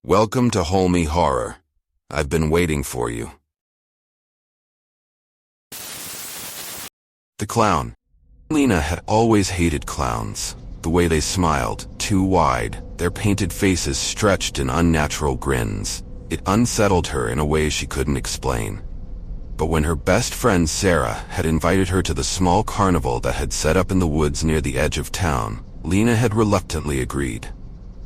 Welcome to Holme Horror. I've been waiting for you. The clown. Lena had always hated clowns. The way they smiled, too wide, their painted faces stretched in unnatural grins. It unsettled her in a way she couldn't explain. But when her best friend Sarah had invited her to the small carnival that had set up in the woods near the edge of town, Lena had reluctantly agreed.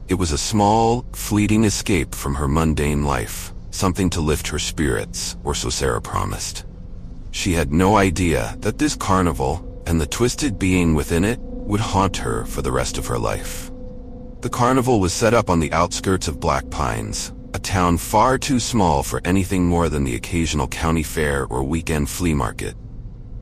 It was a small, fleeting escape from her mundane life, something to lift her spirits, or so Sarah promised. She had no idea that this carnival, and the twisted being within it, would haunt her for the rest of her life. The carnival was set up on the outskirts of Black Pines, a town far too small for anything more than the occasional county fair or weekend flea market.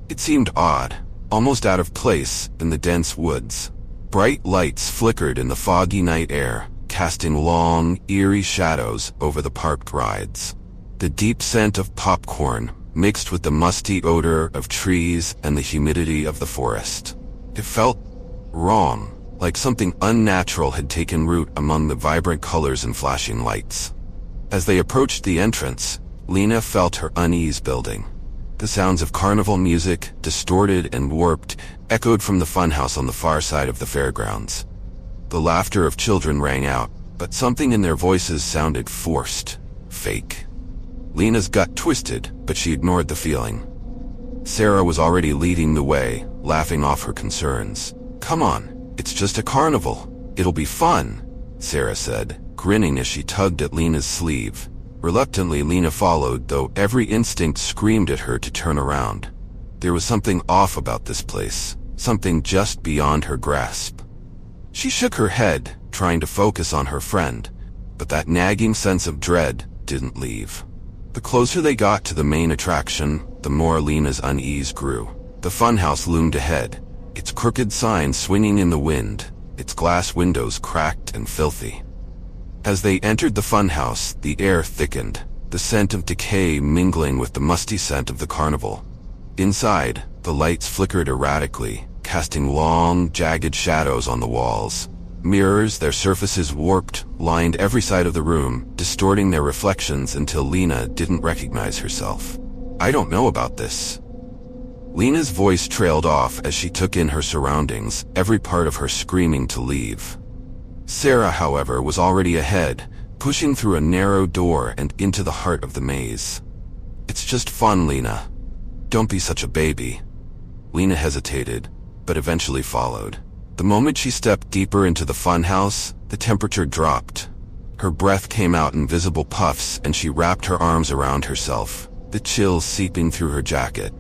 It seemed odd, almost out of place, in the dense woods. Bright lights flickered in the foggy night air, casting long, eerie shadows over the parked rides. The deep scent of popcorn mixed with the musty odor of trees and the humidity of the forest. It felt wrong, like something unnatural had taken root among the vibrant colors and flashing lights. As they approached the entrance, Lena felt her unease building. The sounds of carnival music, distorted and warped, echoed from the funhouse on the far side of the fairgrounds. The laughter of children rang out, but something in their voices sounded forced, fake. Lena's gut twisted, but she ignored the feeling. Sarah was already leading the way, laughing off her concerns. "Come on, it's just a carnival. It'll be fun," Sarah said, grinning as she tugged at Lena's sleeve. Reluctantly, Lena followed, though every instinct screamed at her to turn around. There was something off about this place, something just beyond her grasp. She shook her head, trying to focus on her friend, but that nagging sense of dread didn't leave. The closer they got to the main attraction, the more Lena's unease grew. The funhouse loomed ahead, its crooked sign swinging in the wind, its glass windows cracked and filthy. As they entered the funhouse, the air thickened, the scent of decay mingling with the musty scent of the carnival. Inside, the lights flickered erratically, casting long, jagged shadows on the walls. Mirrors, their surfaces warped, lined every side of the room, distorting their reflections until Lena didn't recognize herself. "I don't know about this." Lena's voice trailed off as she took in her surroundings, every part of her screaming to leave. Sarah, however, was already ahead, pushing through a narrow door and into the heart of the maze. "It's just fun, Lena. Don't be such a baby." Lena hesitated, but eventually followed. The moment she stepped deeper into the funhouse, the temperature dropped. Her breath came out in visible puffs and she wrapped her arms around herself, the chills seeping through her jacket.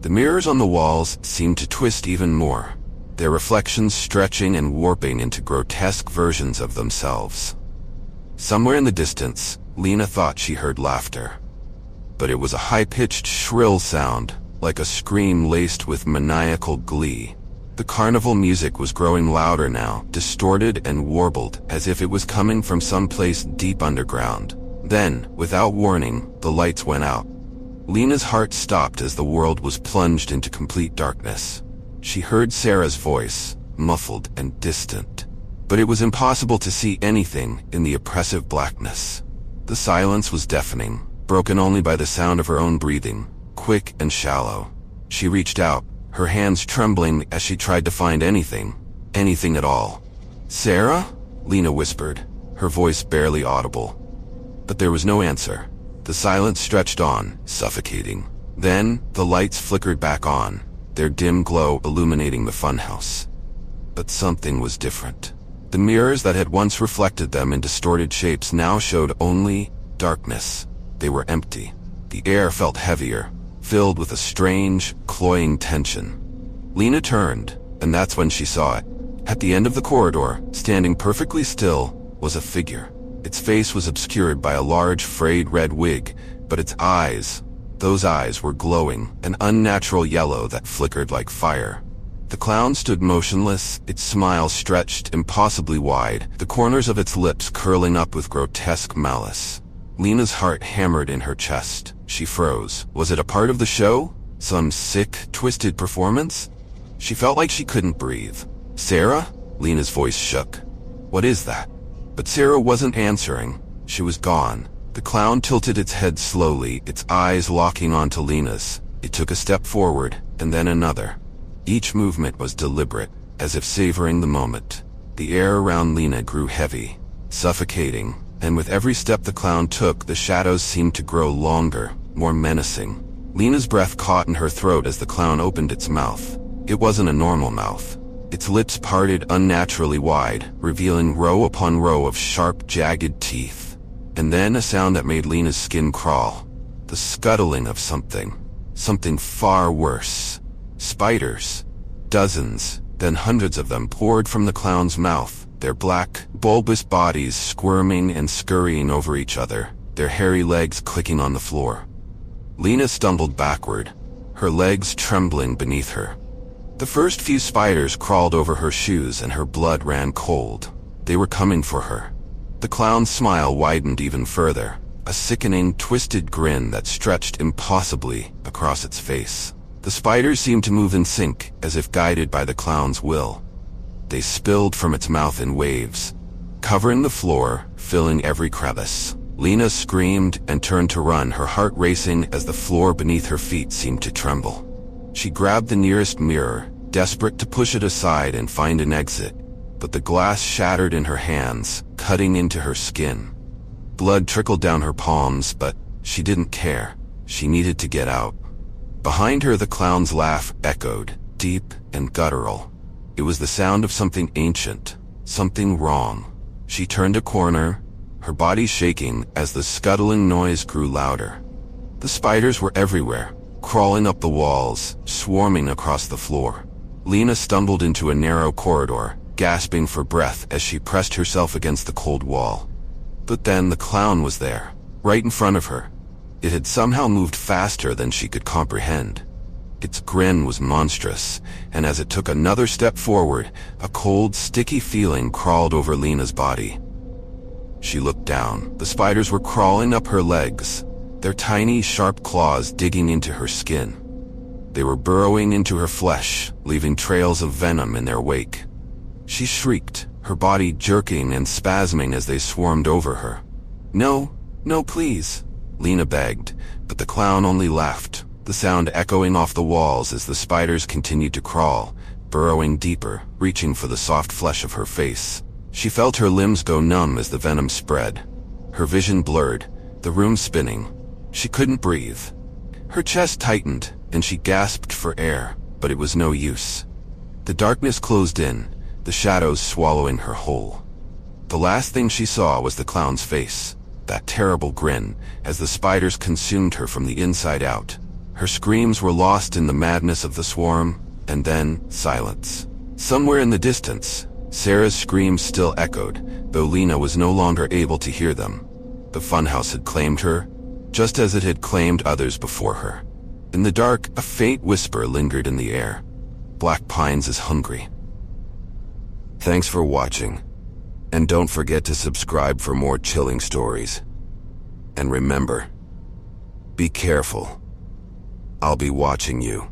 The mirrors on the walls seemed to twist even more, their reflections stretching and warping into grotesque versions of themselves. Somewhere in the distance, Lena thought she heard laughter. But it was a high-pitched, shrill sound, like a scream laced with maniacal glee. The carnival music was growing louder now, distorted and warbled, as if it was coming from someplace deep underground. Then, without warning, the lights went out. Lena's heart stopped as the world was plunged into complete darkness. She heard Sarah's voice, muffled and distant, but it was impossible to see anything in the oppressive blackness. The silence was deafening, broken only by the sound of her own breathing, quick and shallow. She reached out, her hands trembling as she tried to find anything at all. "Sarah?" Lena whispered, her voice barely audible. But there was no answer. The silence stretched on, suffocating. Then, the lights flickered back on, their dim glow illuminating the funhouse. But something was different. The mirrors that had once reflected them in distorted shapes now showed only darkness. They were empty. The air felt heavier, filled with a strange, cloying tension. Lena turned, and that's when she saw it. At the end of the corridor, standing perfectly still, was a figure. Its face was obscured by a large, frayed red wig, but its eyes, those eyes were glowing, an unnatural yellow that flickered like fire. The clown stood motionless, its smile stretched impossibly wide, the corners of its lips curling up with grotesque malice. Lena's heart hammered in her chest. She froze. Was it a part of the show? Some sick, twisted performance? She felt like she couldn't breathe. "Sarah?" Lena's voice shook. "What is that?" But Sarah wasn't answering. She was gone. The clown tilted its head slowly, its eyes locking onto Lena's. It took a step forward, and then another. Each movement was deliberate, as if savoring the moment. The air around Lena grew heavy, suffocating, and with every step the clown took, the shadows seemed to grow longer, more menacing. Lena's breath caught in her throat as the clown opened its mouth. It wasn't a normal mouth. Its lips parted unnaturally wide, revealing row upon row of sharp, jagged teeth. And then a sound that made Lena's skin crawl. The scuttling of something. Something far worse. Spiders. Dozens, then hundreds of them poured from the clown's mouth, their black, bulbous bodies squirming and scurrying over each other, their hairy legs clicking on the floor. Lena stumbled backward, her legs trembling beneath her. The first few spiders crawled over her shoes and her blood ran cold. They were coming for her. The clown's smile widened even further, a sickening, twisted grin that stretched impossibly across its face. The spiders seemed to move in sync, as if guided by the clown's will. They spilled from its mouth in waves, covering the floor, filling every crevice. Lena screamed and turned to run, her heart racing as the floor beneath her feet seemed to tremble. She grabbed the nearest mirror, desperate to push it aside and find an exit, but the glass shattered in her hands, cutting into her skin. Blood trickled down her palms, but she didn't care. She needed to get out. Behind her, the clown's laugh echoed, deep and guttural. It was the sound of something ancient, something wrong. She turned a corner, her body shaking as the scuttling noise grew louder. The spiders were everywhere, crawling up the walls, swarming across the floor. Lena stumbled into a narrow corridor, gasping for breath as she pressed herself against the cold wall. But then the clown was there, right in front of her. It had somehow moved faster than she could comprehend. Its grin was monstrous, and as it took another step forward, a cold, sticky feeling crawled over Lena's body. She looked down. The spiders were crawling up her legs, their tiny, sharp claws digging into her skin. They were burrowing into her flesh, leaving trails of venom in their wake. She shrieked, her body jerking and spasming as they swarmed over her. "No, no, please," Lena begged, but the clown only laughed, the sound echoing off the walls as the spiders continued to crawl, burrowing deeper, reaching for the soft flesh of her face. She felt her limbs go numb as the venom spread. Her vision blurred, the room spinning. She couldn't breathe. Her chest tightened, and she gasped for air, but it was no use. The darkness closed in, the shadows swallowing her whole. The last thing she saw was the clown's face, that terrible grin, as the spiders consumed her from the inside out. Her screams were lost in the madness of the swarm, and then silence. Somewhere in the distance, Sarah's screams still echoed, though Lena was no longer able to hear them. The funhouse had claimed her, just as it had claimed others before her. In the dark, a faint whisper lingered in the air. Black Pines is hungry. Thanks for watching, and don't forget to subscribe for more chilling stories. And remember, be careful. I'll be watching you.